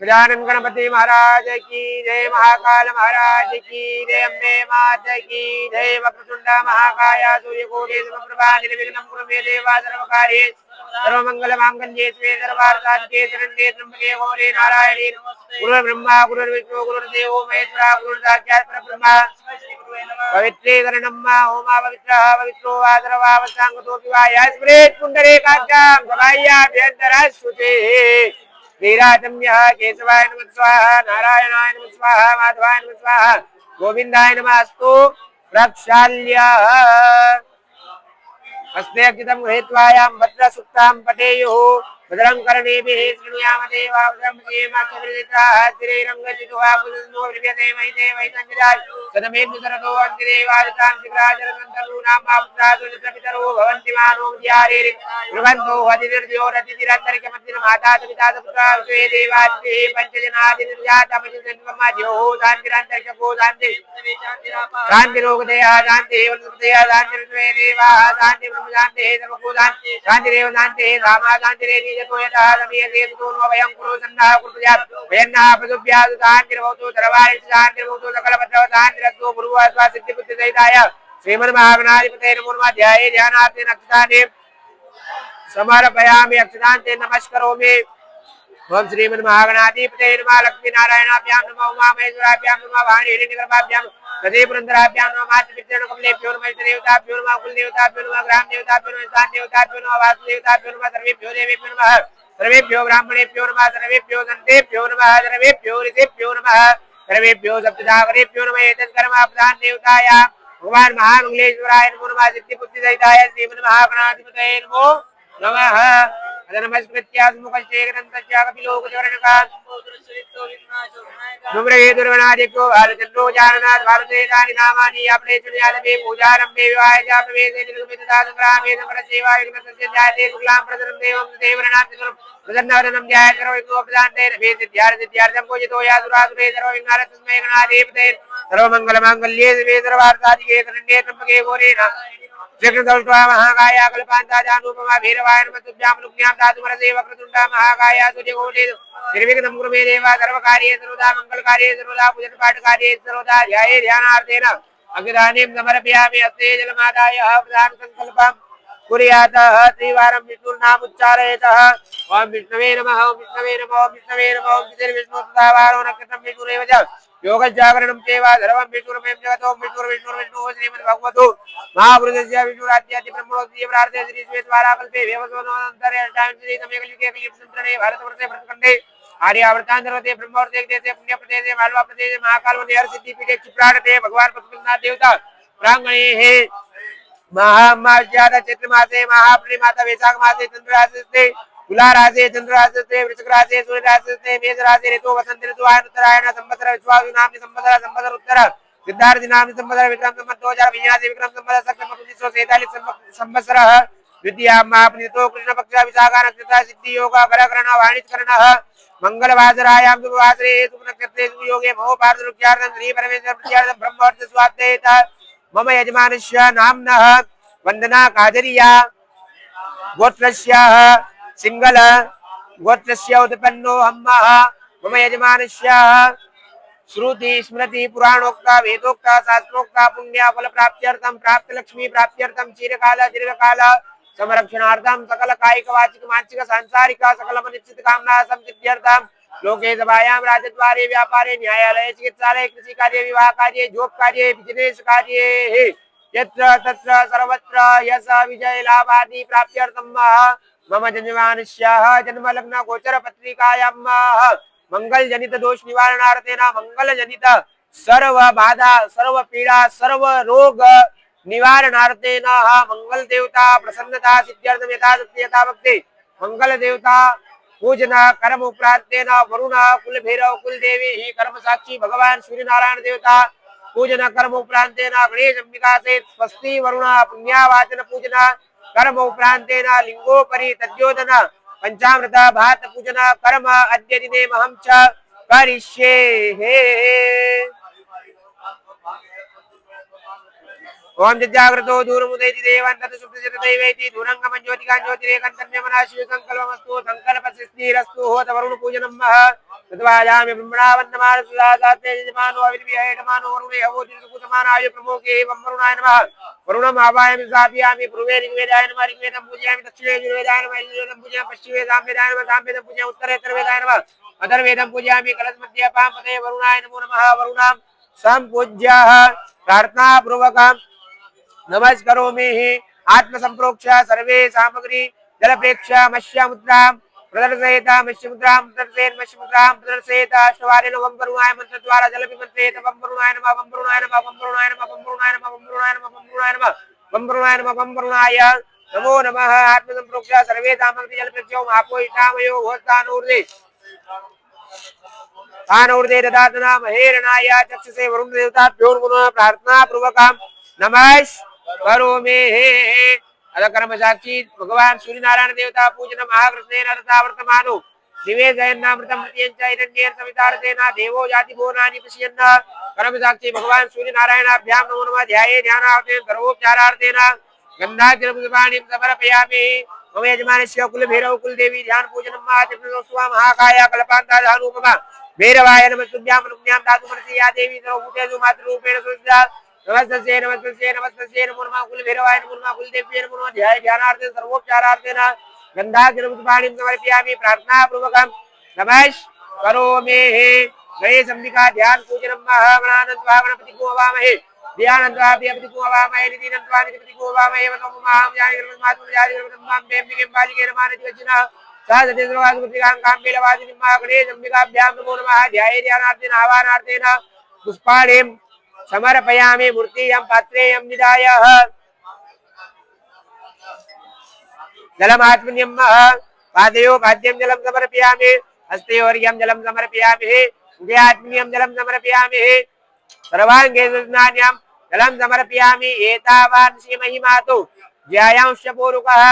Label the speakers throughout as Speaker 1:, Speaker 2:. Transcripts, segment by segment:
Speaker 1: गजानन गणपति महाराज की जय, महाकाल महाराज की जय, अम्बे माता की जय, वक्रतुंड महाकाय सूर्यकोटि समप्रभा निर्विघ्नं कुरु मे देव सर्वकार्येषु सर्वमंगल मांगल्ये शिवे सर्वार्थसाधिके शरण्ये त्र्यंबके गौरी नारायणी गुरुर्ब्रह्मा गुरुर्विष्णु गुरुर्देवो महेश्वरः गुरुर्साक्षात् परब्रह्म पवित्रीकरणं होमा पवित्रः पवित्रो वा सर्वावस्थांगतोऽपि वा यस्मृत् पुण्डरीकाक्षां सभायाभ्यन्तरः श्रुतिः श्रीराजम्यः केशवाय नमः स्वाहा नारायणाय नमः स्वाहा माधवाय नमः स्वाहा गोविंदाय नमस्तु प्रक्षाल्यः हस्ते अक्षितं गृहीत्वायां भद्रसुक्तां पठेयुः भद्रं कर्णेभिः शृणुयाम देवा भद्रं श्रीमाक्षभिर्दित्राः स्थिरैरङ्गचितुः पुनर्नो विद्यते महिते वैतञ्जराय सदमेन्दुसरतो अन्तिदेवादितां शिखराचरसन्तरूणां मापुत्रादुलितपितरो भवन्ति मानो विद्यारेरि ब्रुवन्तो हतिर्द्योरतिथिरन्तरिकमतिर्माता पिता पुत्रा विश्वे देवादिभिः पञ्चजनादिर्जातमजिन्मज्योः शान्तिरन्तरिक्षको शान्ति शान्तिरोगदया शान्तिः वनस्पतयः शान्तिर्द्वे देवाः शान्ति ब्रह्म शान्तिः सर्वभूत शान्तिरेव शान्तिः रामा शान्तिरेति यतो यतः समीयते ततो नो वयं कुरु सन्नः कुर्यात् वयन्नः पशुभ्यः शान्तिर्भवतु सर्वाणि शान्तिर्भवतु सकलपत्रव शान्तिरस्तु गुरुः सिद्धिबुद्धिसहिताय श्रीमन्महागणाधिपतये नमो नमः ध्याये ध्यानार्थे नक्षत्राणि समर्पयामि अक्षतान्ते नमस्करोमि ओम श्रीमन्महागणाधिपतये नमः लक्ष्मी नारायणाभ्यां नमः उमामहेश्वराभ्यां नमः वाणी हिरण्यगर्भाभ्यां सदे पुरंदराभ्यां नमः मातृपितॄणां कमलेभ्यो नमः इष्टदेवताभ्यो नमः कुलदेवताभ्यो नमः ग्रामदेवताभ्यो नमः स्थानदेवताभ्यो नमः वासुदेवताभ्यो नमः सर्वेभ्यो देवेभ्यो नमः सर्वेभ्यो ब्राह्मणेभ्यो नमः सर्वेभ्यो सन्तेभ्यो नमः सर्वेभ्यो ऋषिभ्यो नमः सर्वेभ्यो सप्तसागरेभ्यो नमः एतत्कर्म प्रधान देवताय भगवान महामंगलेश्वराय नमो नमः सिद्धिबुद्धिसहिताय श्रीमन्महागणाधिपतये नमो नमः दुर्वनादिको भारतचंद्रो जाननाथ भारतेतानि नामानि अपने चुनियालमे पूजारंभे विवाहे प्रवेशे निर्गमितदा संग्रामे संग्रसेवा विमतस्य जाते शुक्लां प्रदरं देवं देवरणां प्रसन्नवदनं ध्याय सर्वविघ्नोपशान्ते विद्यार्थं पूजितो या सुरासुरे सर्वविघ्नारतस्मै गणाधिपते सर्वमङ्गलमाङ्गल्ये शिवे सर्वार्थसाधिके शरण्ये त्र्यम्बके गौरी श्रीकृष्णदौष्ट्वा महाकाया कल्पान्ता जानुपमा भैरवाय नमः तुभ्यां लुक्म्यां दातुमरसे वक्रतुण्डा महाकाया सूर्यकोटि निर्विघ्नं कुरु मे देव सर्वकार्ये सर्वदा मङ्गलकार्ये सर्वदा पूजनपाठकार्ये सर्वदा ध्याये ध्यानार्थेन अग्निदानीं समर्पयामि हस्ते जलमादाय प्रधान संकल्पं कुर्यातः त्रिवारं विष्णुर्नामुच्चारयेतः ओम विष्णवे नमः ओम विष्णवे नमः ओम विष्णवे नमः ओम विष्णु सदा वारो नक्षत्रं विष्णुरेव च योग जागरणं चैव सर्वं विष्णुर्मयं जगतो विष्णुर्विष्णुर्विष्णुः श्रीमद्भगवतो महापुरुषस्य विष्णुराज्याति ब्रह्मोत्सव प्रार्थे श्री श्वेतवारा कल्पे व्यवसोनोऽन्तरे अष्टाविंशति तमे कलियुगे कलियुगसंवत्सरे भारतवर्षे भरतखण्डे आर्यावर्तान्तर्गते ब्रह्मवर्षे देशे पुण्यप्रदेशे मालवा प्रदेशे महाकालवने हरसिद्धिपीठे क्षिप्रारते भगवान पशुपतिनाथ देवता प्रांगणे महामास्याद चैत्र मासे महापूर्णिमाता वैशाख मासे चंद्रराशि तुला राशि चंद्र राशि वृश्चिक राशि सूर्य राशि मेष राशि ऋतु वसंत ऋतु आयन उत्तरायण संवत्सर विश्वावसु नाम संवत्सर संवत्सर उत्तर सिद्धार्थ नाम संवत्सर विक्रम संवत 2082 विक्रम संवत सक्रम 1947 संवत्सरः द्वितीया महाप्रीतो कृष्ण पक्ष विशाखा नक्षत्र सिद्धि योग ग्रहकरण वाणिज्यकरणः मंगलवासरायां शुभवासरे शुभ नक्षत्रे शुभ योगे महो पारदृक्यार्थं श्री परमेश्वर प्रियार्थं ब्रह्मवर्ष स्वाध्यायेत मम यजमानस्य नाम्नः वंदना काजरिया गोत्रस्यः सिंगल गोत्रस्य उत्पन्नो हम्मः मम यजमानस्य श्रुति स्मृति पुराणोक्ता वेदोक्ता शास्त्रोक्ता पुण्य फल प्राप्त्यर्थं प्राप्त लक्ष्मी प्राप्त्यर्थं चिरकाल दीर्घकाल संरक्षणार्थं सकल कायिक वाचिक मानसिक सांसारिक सकल मनिश्चित कामना संसिद्ध्यर्थं लोके सभायां राजद्वारे व्यापारे न्यायालय चिकित्सालय कृषि कार्य विवाह कार्य जॉब कार्य बिजनेस कार्य यत्र तत्र सर्वत्र यश विजय लाभ आदि प्राप्त्यर्थं मम यजमानस्याः जन्म लग्न गोचर पत्रिकायां मंगल जनित दोष निवारणार्थेन मंगल जनित सर्व बाधा सर्व पीड़ा सर्व रोग निवारणार्थेन मंगल देवता प्रसन्नता सिद्ध्यर्थं यथाशक्ति यथा भक्ति मंगल देवता पूजन कर्म उपरांतेन वरुण कुल भैरव कुल देवी ही कर्म साक्षी भगवान सूर्य नारायण देवता पूजन कर्म उपरांतेन गणेश अंबिका से स्वस्ति वरुण पुण्यावाचन पूजन कर्म उपरांतेन लिंगोपरि तद्योदन पंचामृत भात पूजन कर्म अद्य दिने महं च करिष्ये ओम जागृतो दूरमुदैति देवान् तत् सुप्तजतदैवेति दूरंगमं ज्योतिकां ज्योतिरेकं तन्यमना शिव संकल्पमस्तु संकल्पसिद्धिरस्तु होत वरुण पूजनं तत्वायामि ब्रह्मणा वन्दमान सुदासाते यजमानो अविर्विहेटमानो वरुणे अवोदितकुसमानाय प्रमोके एवं वरुणाय नमः वरुणम् आवाहयामि स्थापयामि पूर्वे ऋग्वेदाय नमः ऋग्वेदं पूजयामि दक्षिणे यजुर्वेदाय नमः यजुर्वेदं पूजयामि पश्चिमे सामवेदाय नमः सामवेदं पूजयामि उत्तरे अथर्ववेदाय नमः अथर्ववेदं पूजयामि कलशमध्ये पापदे वरुणाय नमो नमः वरुणां सम्पूज्य प्रार्थना पूर्वकं नमस्करोमि आत्म संप्रोक्ष सर्वे सामग्री जलप्रेक्ष मत्स्यमुद्रां प्रदर्शयेत मत्स्यमुद्रां प्रदर्शयेत् मत्स्यमुद्रां प्रदर्शयेत अष्टवारेण वं वरुणाय मंत्र द्वारा जल विमन्त्रेत वं वरुणाय नमः वं वरुणाय नमः वं वरुणाय नमः वं वरुणाय नमः वं वरुणाय नमः वं वरुणाय नमः वं वरुणाय नमः वं वरुणाय नमो नमः आत्म संप्रोक्ष सर्वे सामग्री जलप्रेक्ष्यो आपो इष्टामयो होस्तानूर्दे तानूर्दे ददातना महेरणाय चक्षुषे वरुण देवताभ्यो नमः प्रार्थना पूर्वकं नमः करोमि अद कर्म साक्षी भगवान सूर्य नारायण देवता पूजन महाकृष्णेन रता वर्तमानो निवेदयन्नामृतं मृत्यञ्च हिरण्येन सवितारतेन देवो जाति भुवनानि पश्यन् कर्म साक्षी भगवान सूर्य नारायणाभ्यां नमो नमः ध्याये ध्यानार्थेन सर्वोपचारार्थेन गन्धाजलपुष्पाणिं समर्पयामि मम यजमानस्य कुलभैरव कुलदेवी ध्यान पूजनं महात्रिपुरस्वा महाकाया कल्पान्ता धानुपमा भैरवाय नमस्तुभ्यां अनुज्ञां दातुमर्षि या देवी सर्वभूतेषु मातृरूपेण सुविद्या नमस्ते नमस्ते नमस्ते नमो नमः कुलभैरवाय नमो नमः कुलदेव्यै नमो नमः ध्याय ध्यानार्थेन सर्वोपचारार्थेन गन्धाजलपुष्पाणिं समर्पयामि प्रार्थना पूर्वकं नमः करोमि गणेश अंबिका ध्यान पूजनं महागणानन्त्वा गणपतिको हवामहे ध्यानन्त्वा प्रियपतिको हवामहे निधिनन्त्वा निधिपतिको हवामहे वसं महां जानिर्मातु जानिर्मां बेम्बिकें बालिकेन मानतिवचिनः सहस्रदेववासुपतिकां काम्बेलवासिनीं गणेश अंबिकाभ्यां नमो नमः ध्याये ध्यानार्थेन आवाहनार्थेन पुष्पाणिं समर्पयामि मूर्तियं पात्रेयं निधाय जलमात्मन्यं पादयो पाद्यं जलं समर्पयामि हस्तयोर्यं जलं समर्पयामि उभयात्मन्यं जलं समर्पयामि सर्वाङ्गे स्नान्यं जलं समर्पयामि एतावान् श्रीमहिमातु ज्यायांश्च पूरुकः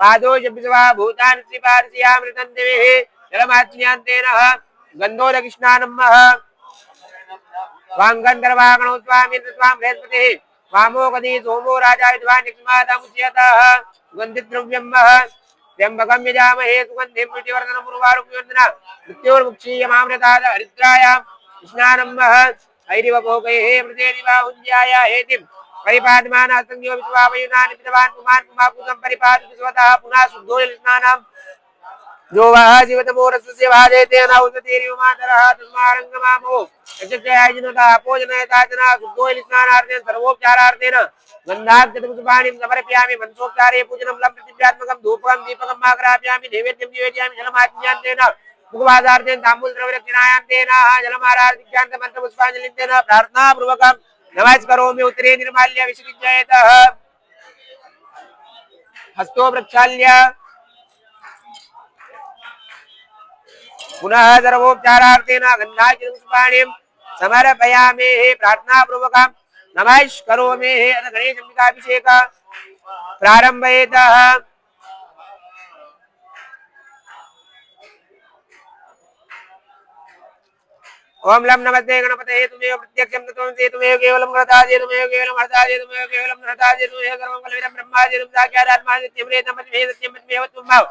Speaker 1: पादो जपित्वा भूतानि श्रीपार्श्यामृतं देवेः जलमात्म्यान्तेन गन्धोदकृष्णानं वांगंधर्वागणो स्वामी स्वाम बृहस्पतिः वामोकदी सोमो राजा विद्वान् निक्ष्मादमुच्यतः सुगन्धिद्रव्यं त्र्यम्बकं यजामहे सुगन्धिं पुष्टिवर्धनं उर्वारुकवन्दना मृत्योर्मुक्षीयमामृतात् हरिद्रायां स्नानं ऐरिवभोगैः मृतेरिवाहुञ्ज्याय हेतिं परिपादमानः संयो विश्वावयुनानि विद्वान् पुमान् पुमाकुतं परिपादति स्वतः पुनः शुद्धोल्स्नानं जो वह जीवतमोरस्य भाजयते नौसतीरिव मातरः तस्मारङ्गमामो यजनता अपोजनयताजना शुद्धोल्स्नानार्थेन सर्वोपचारार्थेन गन्धाक्षतपुष्पाणिं समर्पयामि मनसोपचारे पूजनं लं प्रतिव्यात्मकं धूपकं दीपकं माग्रापयामि नैवेद्यं निवेदयामि जलमात्म्यान्तेन मुखवासार्थेन ताम्बूलद्रव्यदक्षिणायान्तेन जलमाराधिक्यान्त मन्त्रपुष्पाञ्जलिन्तेन प्रार्थनापूर्वकं नमस्करोमि उत्तरे निर्माल्य विसृज्येतः हस्तो प्रक्षाल्य पुनः सर्वोपचारार्थेन गन्धाक्षतपुष्पाणिं समर्पयामि प्रार्थनापूर्वकं नमस्करोमि अथ गणेश अंबिकाभिषेक प्रारंभयेतः ओम लम नमस्ते गणपतये तुमेव प्रत्यक्षं तत्त्वमसि तुमेव केवलं घृतासि तुमेव केवलं हर्तासि तुमेव केवलं घृतासि तुमेव सर्वं कलविदं ब्रह्मासि तुम साक्षादात्मासि सत्यमेव तस्मै सत्यमेव त्वं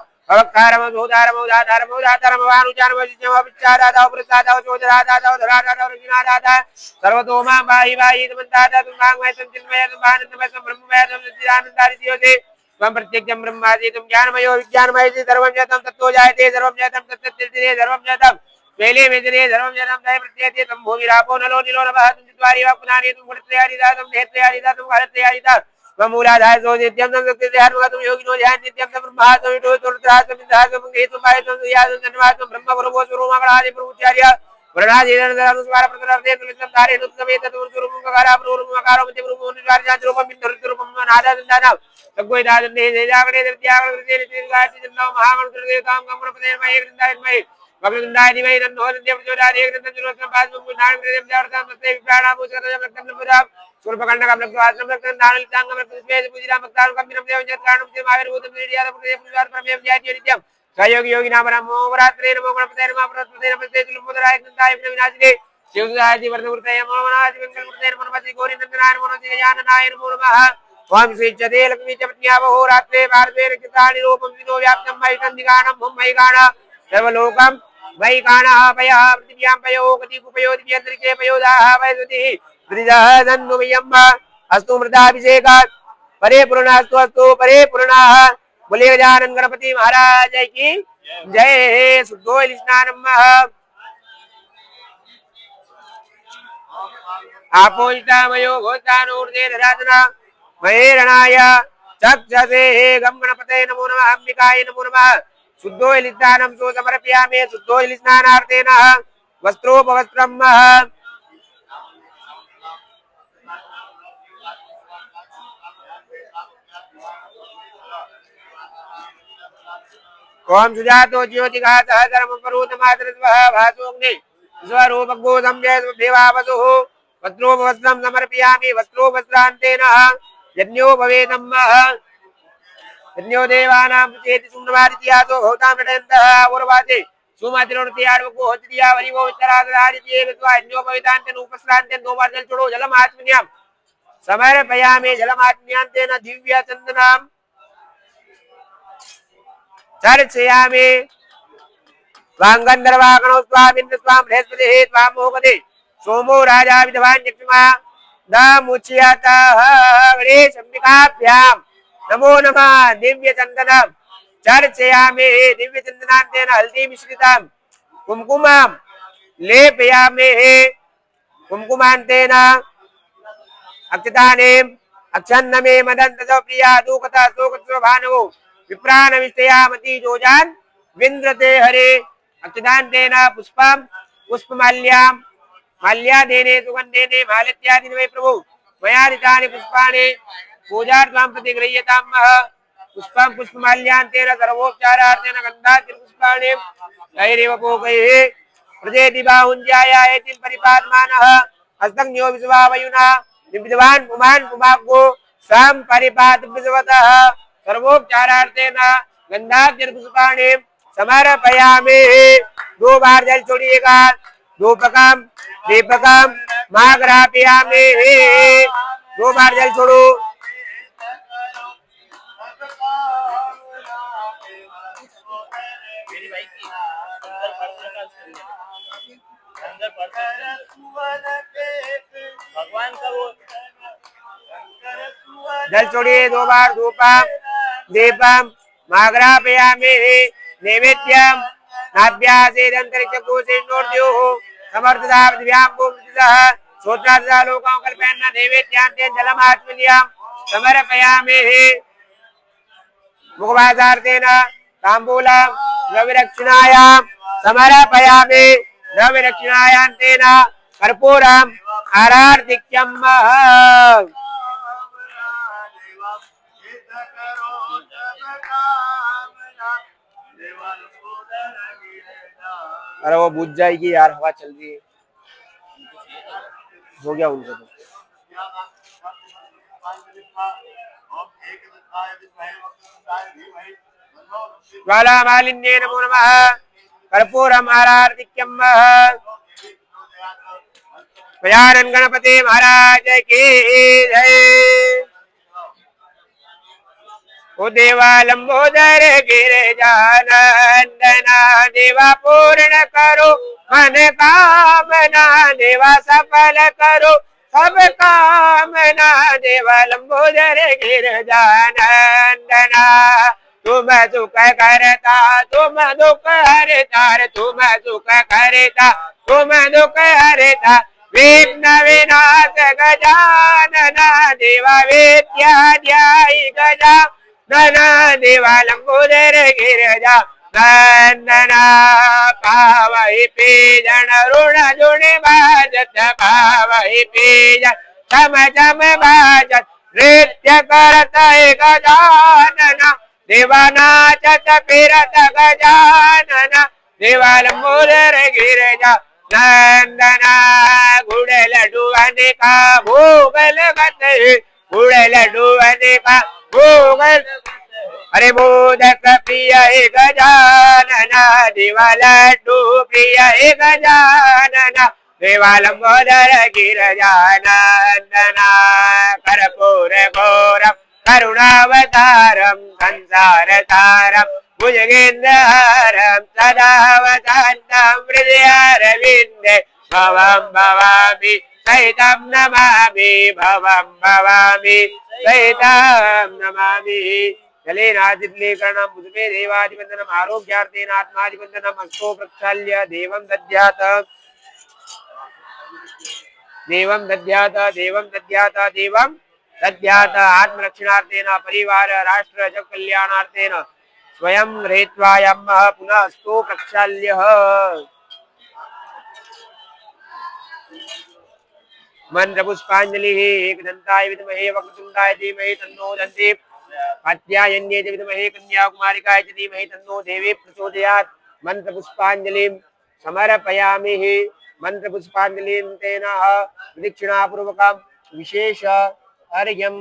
Speaker 1: सर्वतोमा बाहि बाहि तमन्तादा तुमांगमय संचिन्मय तुमानन्दमय ब्रह्ममय सच्चिदानन्दादित्योते त्वं प्रत्यक्षं ब्रह्मासि तुम ज्ञानमयो विज्ञानमय सर्वं जतं तत्तो जायते सर्वं जतं तत्तत्तिरे सर्वं जतं वेले मेजने सर्वं जतं दय प्रत्ययते तं भूमिरापो नलो निलो नभः तुम चित्वारि वा पुनानि तुम गुणत्रयादि दातं नेत्रयादि दातं भारत्रयादि दातं मूलाधाय सो नित्यं संसक्ति ध्यान योगिनो ध्यान नित्यं ब्रह्मा सवितो तुरत्राः समिधाः हेतु पायतं यादं धन्यवादं ब्रह्म गुरुवो स्वरूपमगणादि प्रभुचार्य वर्णादीनन्दनुस्वार प्रतरते तुमितं धारे नुत्तमेत तुरुमुखकारा प्रभुमुखकारो मध्य प्रभुमुनिवार्यां रूपं बिन्दुरूपं नादादन्दानां सग्गोइदादन्ने जयागणे दर्त्यागणे नित्यगाति जन्नो महामन्त्रदेवतां गमनपदे महे वृन्दाय महे भगवन्दाय दिवै नन्नो नन्द्य प्रचोदयात् एकदन्तजुरोस्तं पादमुख नाम प्रदेवं जावृतं तस्मै विप्राणां पूजकतं रक्तं पुरां स्वल्पकण्डकं रक्तवासनं रक्तं दानलिताङ्गं रक्तस्मेत पूजितां भक्तान् कम्बिनं देवं जत्कारणं चिमाविर्भूतं निर्यातं प्रदेवं परमेव जयति नित्यं सहयोगी योगी नाम नमो वरात्रे नमो गणपते नमः प्रतस्ते नमस्ते तुलमुदराय नन्दाय विनाशिने शिवदाय वर्णवृतये नमो नाथ मंगलमूर्ते नमो नमः गौरी नंदनाय नमो नमः जाननाय नमो नमः ओम श्री चते लक्ष्मी चपत्न्या बहु रात्रे भारते कृतानि रूपं विनो व्याप्तं मयि संदिगानं भूम मयि गाना सर्वलोकं वै काणः पयः पृथिव्यां पयो गतिकुपयो दिव्यन्तरिक्षे पयोदाः वैद्युतिः त्रिजहदन्नुमयम् अस्तु मृदाभिषेकात् परे पूर्णास्तु अस्तु परे पूर्णाः। बोले गजानन गणपति महाराज की जय। शुद्धो स्नानम् आपोषितामयो भूतानूर्जे दधातना महेरणाय चक्षसे गम गणपते नमो नमः अंबिकाय नमो नमः। शुद्धो स्नानं सो समर्पयामि। शुद्धो स्नानार्थेन वस्त्रोपवस्त्रम् ओम सुजातो ज्योतिघातः धर्मपरूतमातृस्वः भासोऽग्नि स्वरूपगो संजय देवावसुः वस्त्रोपवस्त्रं समर्पयामि। वस्त्रोपवस्त्रान्तेन यज्ञो भवेदम् यज्ञो देवानां चेति सुम्नवादित्यासो भवतां नटयन्तः औरवादे सुमातिरोर्ति आर्वको होत्रिया वरिवो उत्तरादादित्ये विद्वा यज्ञो भवेदान्तेन उपस्रान्तेन दो बार जल छोड़ो जलमात्मन्यां समर्पयामि। जलमात्म्यान्तेन दिव्य चन्दनां चर्चयामि। स्वांगंधर्वागणो स्वामिन्द्र स्वाम बृहस्पतिः स्वाम मोहपते सोमो राजा विद्वान् यक्षमा दामुच्यतः गणेश अंबिकाभ्यां नमो नमः। दिव्य चंदनम चर्चयामि। दिव्य चंदनान्तेन हल्दी मिश्रितं कुमकुमं लेपयामि। कुमकुमान्तेन अक्षतानेम अक्षन्नमे मदन्तस प्रिया दूकता शोकत्व भानवो विप्राणविष्टयामति जोजान विन्द्रते हरे। अक्षतान्तेन पुष्पं पुष्पमाल्यां माल्यादेने सुगन्धेने मालित्यादीनि वै प्रभु मया ऋतानि पुष्पाणि पूजार्थं प्रतिगृह्यताम्। पुष्पं पुष्पमाल्यान्तेन सर्वोपचारार्थेन गन्धाद्रि पुष्पाणि तैरेव पोकैः प्रजेति बाहुञ्जायायतिं परिपादमानः हस्तज्ञो विश्वावयुना विद्वान् पुमान् पुमाग्गो सां परिपात विश्वतः सर्वोपचारार्थेन गन्धाद्रि पुष्पाणि समर्पयामि। दो बार जल छोड़िएगा। धूपकम दीपकम माग्रापयामि। दो बार जल छोड़ो।
Speaker 2: भगवान का वो
Speaker 1: जल छोड़िए। दो बार धूपम दीपम माग्रापयामि। नैवेद्यम नाभ्यासेदंतरिक्षकोशेनोर्द्योः समर्थदाभ्यां भूमितः श्रोत्रादः लोकां कल्पयन् नैवेद्यान्ते जलमात्मन्यां समर्पयामि। मुखवासार्थेन ताम्बूलं द्रव्यदक्षिणायां समर्पयामि। द्रव्यदक्षिणायान्तेन कर्पूरम् आरार्तिक्यम् अरे वो बुझ जाएगी यार, हवा चल रही है। हो गया उनका तो। ज्वाला मालिन्ये नमो नमः। कर्पूरम् आरार्तिक्यम्। गजानन गणपति महाराज की जय। ओ देवा लंबोदर गिरिजानंदना देवा पूर्ण करो मन कामना। देवा सफल करो सब कामना। देवा लंबोदर गिरिजानंदना तुम सुख करता तुम दुख हरता। तुम सुख करता तुम दुख हरता। विघ्न विनाश गजानना देवा विद्याध्यायी गजा नना देवा लंबोदर गिरजा नंदना। पावहि पीजन ऋण जुनि बाजत पावहि पीजन चम चम बाजत नृत्य करत गजानना। देवा नाचत फिरत गजानना देवा लंबोदर गिरजा नंदना। गुड़ लड्डू अनेका भोग लगत गुड़ लड्डू अनेका भोग। अरे मोदक प्रिय हे गजानना देवा लड्डू प्रिय हे गजानना। देवा लंबोदर गिरिजानंदना। कर्पूर घोरम करुणावतारम संसार तारम भुजगेन्द्रहारं सदा वदन्तं हृदयारविन्दे भवं भवामि सहितं नमामि भवं भवामि सहितं नमामि जलेनादिलेकरणं मुझमे देवादिवन्दनम् आरोग्यार्थेन आत्मादिवन्दनम् अस्तो प्रक्षाल्य देवं दद्यात् आत्मरक्षणार्थेन परिवार राष्ट्र जग कल्याणार्थेन स्वयं रेत्वायम्मः पुनः स्तो प्रक्षाल्यः मंत्र पुष्पांजलि एकदंताय विद्महे वक्रतुंडाय धीमहि तन्नो दन्ति कात्यायन्ये च विद्महे कन्याकुमारिकाय च धीमहि तन्नो देवी प्रचोदयात् मंत्र पुष्पांजलिं समर्पयामि मंत्र पुष्पांजलिं तेन प्रदक्षिणापूर्वकं विशेष अर्घ्यं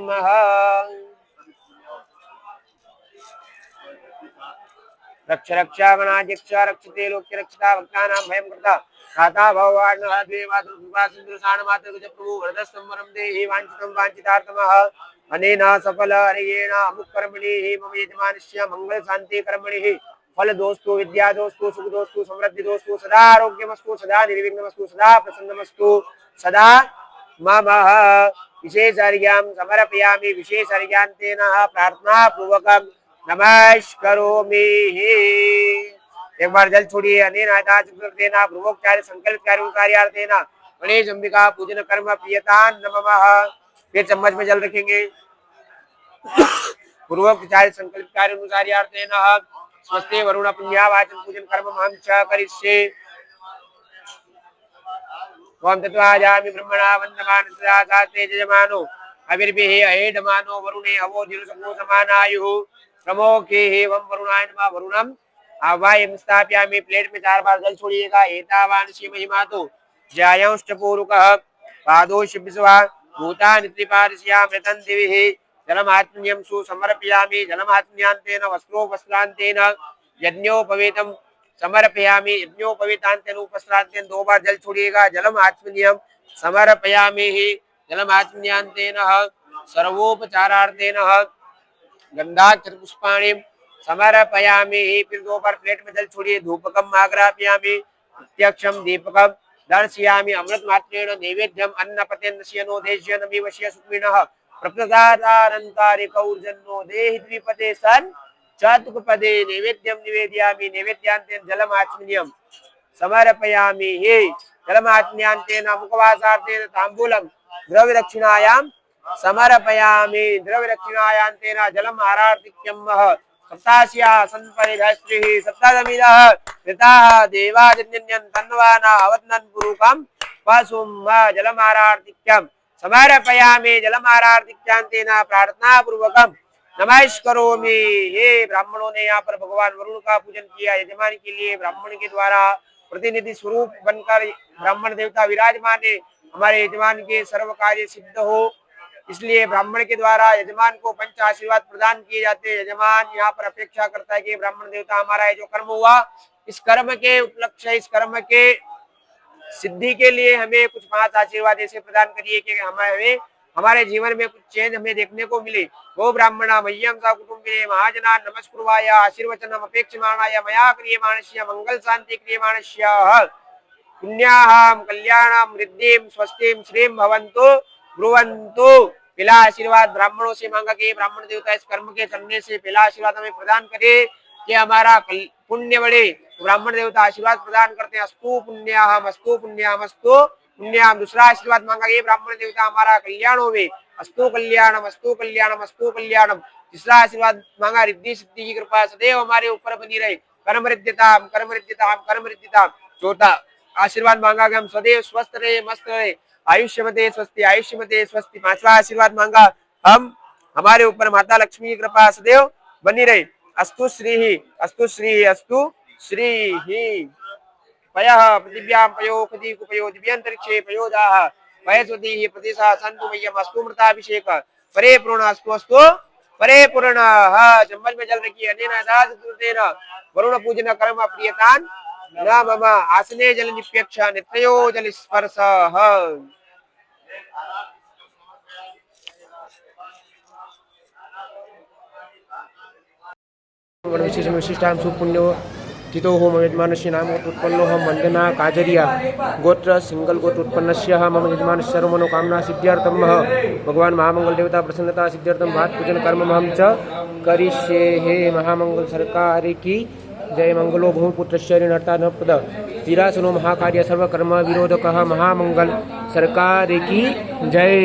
Speaker 1: रक्ष रक्षा गणाध्यक्ष रक्षते लोक्य रक्षता भक्तानां भयं कृता खाता भगवान् प्रभु वरदस्तंवरं देहि वाञ्छितं वाञ्छितार्थमः अनेन सफल हरियेण अमुकर्मणि मम यजमानस्य मंगल शांति कर्मणि फल दोस्तु विद्या दोस्तु सुख दोस्तु समृद्धि दोस्तु सदा आरोग्यमस्तु सदा निर्विघ्नमस्तु सदा प्रसन्नमस्तु सदा मम विशेष अर्घ्यं समर्पयामि विशेष अर्घ्यान्तेन प्रार्थना पूर्वकं नमस्करोमि। एक बार जल छोड़िए अनेन आदाचक्रेण भ्रुवोक्चार्य संकल्प कार्यार्थेन गणेश अंबिका पूजन कर्म प्रियतान नमः। फिर चम्मच में जल रखेंगे पूर्वोक्चार्य संकल्प कार्यार्थेन स्वस्ति वरुण पुण्यावाचन पूजन कर्म हम च करिष्ये। ओम तत्वाजामि ब्रह्मणा वन्दमान सदा सास्ते यजमानो अविर्भिः अहेडमानो वरुणे हवो धीरसमो समानायुः प्रमोखे एवं वरुणाय नमः। वरुणम आवायं स्थापयामि। प्लेट में 4 बार जल छोड़िएगा। एतावानस्य महिमातो ज्यायांश्च पूरुकः पादोश्च विश्वा भूतानि त्रिपादस्यामृतं दिविः जलमात्म्यं सुसमर्पयामि। जलमात्म्यान्तेन वस्त्रोपस्त्रान्तेन यज्ञोपवीतं समर्पयामि। यज्ञोपवीतान्तेन उपस्त्रान्तेन 2 बार जल छोड़िएगा। जलम आत्मनियम समर्पयामि। जलम आत्मन्यान्तेन सर्वोपचारार्थेन गंधाक्षर पुष्पाणि समर्पयामि। फिर 2 बार प्लेट में जल छोड़िए। धूपकम आग्रापयामि प्रत्यक्षम दीपकम दर्शयामि। अमृत मात्रेण नैवेद्यम अन्नपतेन्द्रस्यनोदेश्य नमीवश्य सुक्मिनः प्रप्रदादानन्तारिकौर्जन्नो देहि द्विपदे सन् चतुष्पदे नैवेद्यम निवेदयामि। नैवेद्यान्तेन जलमात्मन्यम समर्पयामि। जलमात्म्यान्तेन मुखवासार्थेन ताम्बूलं द्रव्यदक्षिणायां समर्पयामि। द्रव्यदक्षिणायान्तेन जलम आरार्तिक्यं सप्तास्या संपरिधस्त्रिः सप्तदमिदः कृताः देवादिन्यन् तन्वाना अवत्नन् पुरुकं पशुं जलमारार्तिक्यं समर्पयामि। जलमारार्तिक्यांतेन प्रार्थना पूर्वकं नमस्करोमि। हे ब्राह्मणों ने यहाँ पर भगवान वरुण का पूजन किया। यजमान के लिए ब्राह्मण के द्वारा प्रतिनिधि स्वरूप बनकर ब्राह्मण देवता विराजमान है। हमारे यजमान के सर्व कार्य सिद्ध हो इसलिए ब्राह्मण के द्वारा यजमान को पंच आशीर्वाद प्रदान किए जाते हैं। यजमान यहाँ पर अपेक्षा करता है कि ब्राह्मण देवता हमारा जो कर्म हुआ इस कर्म के उपलक्ष्य इस कर्म के सिद्धि के लिए हमें कुछ 5 आशीर्वाद ऐसे प्रदान करिए कि हमें हमारे जीवन में कुछ चेंज हमें देखने को मिले। गो ब्राह्मणा मह्यम सा कुटुंबिने महाजना नमस्कुर्वाय आशीर्वचनम अपेक्षमाणाय मया क्रियमाणस्य मंगल शांति क्रियमाणस्य पुण्याहम कल्याणम रिद्धिम स्वस्तिम श्रीम भवन्तु ब्रुवन्तु। पहला आशीर्वाद ब्राह्मणों से मांगा कि ब्राह्मण देवता इस कर्म के चलने से पहला आशीर्वाद हमें प्रदान करे कि हमारा पुण्य बढ़े। ब्राह्मण देवता आशीर्वाद प्रदान करते हैं अस्तु पुण्याहम अस्तु पुण्याहम अस्तु पुण्याहम। दूसरा आशीर्वाद मांगा ये ब्राह्मण देवता हमारा कल्याण होवे अस्तु कल्याणम अस्तु कल्याणम अस्तु कल्याणम। तीसरा आशीर्वाद मांगा रिद्धि सिद्धि की कृपा सदैव हमारे ऊपर बनी रहे कर्म रिद्धिताम कर्म रिद्धिताम कर्म रिद्धिताम। चौथा आशीर्वाद मांगा कि हम सदैव स्वस्थ रहे मस्त रहे आयुष्यमते स्वस्ति आयुष्यमते स्वस्ति। 5वां आशीर्वाद मांगा हम हमारे ऊपर माता लक्ष्मी की कृपा सदैव बनी रहे अस्तु श्री ही अस्तु श्री ही अस्तु श्री ही। पयः पृथिव्यां पयो खदी कुपयो दिव्यंतरिक्षे पयोदाः पयस्वती ही प्रतिशा संतु मह्यम अस्तु मृताभिषेक परे पूर्ण अस्तु अस्तु परे पूर्ण। चम्मच में जल रखिए। अनेन दासकृतेन वरुण पूजन कर्म प्रियतान न मम आसने जल निप्यक्ष नित्यो जल स्पर्शः।
Speaker 2: विशेषण विशिष्टां सुपुण्यो तिथो होम यजमानस्य नाम उत्पन्नो हम वंदना काजरिया गोत्र सिंगल गोत्र उत्पन्नस्य मम यजमानस्य सर्वमनोकामना सिद्ध्यर्थम भगवान महामंगल देवता प्रसन्नता सिद्ध्यर्थम भात पूजन कर्म हम च करिष्ये। हे महामंगल सरकार की जय। मंगलो भूमिपुत्रस्य ऋणहर्ता न पद स्थिरासनो महाकार्य सर्वकर्म विरोधकः महामंगल सरकार की जय।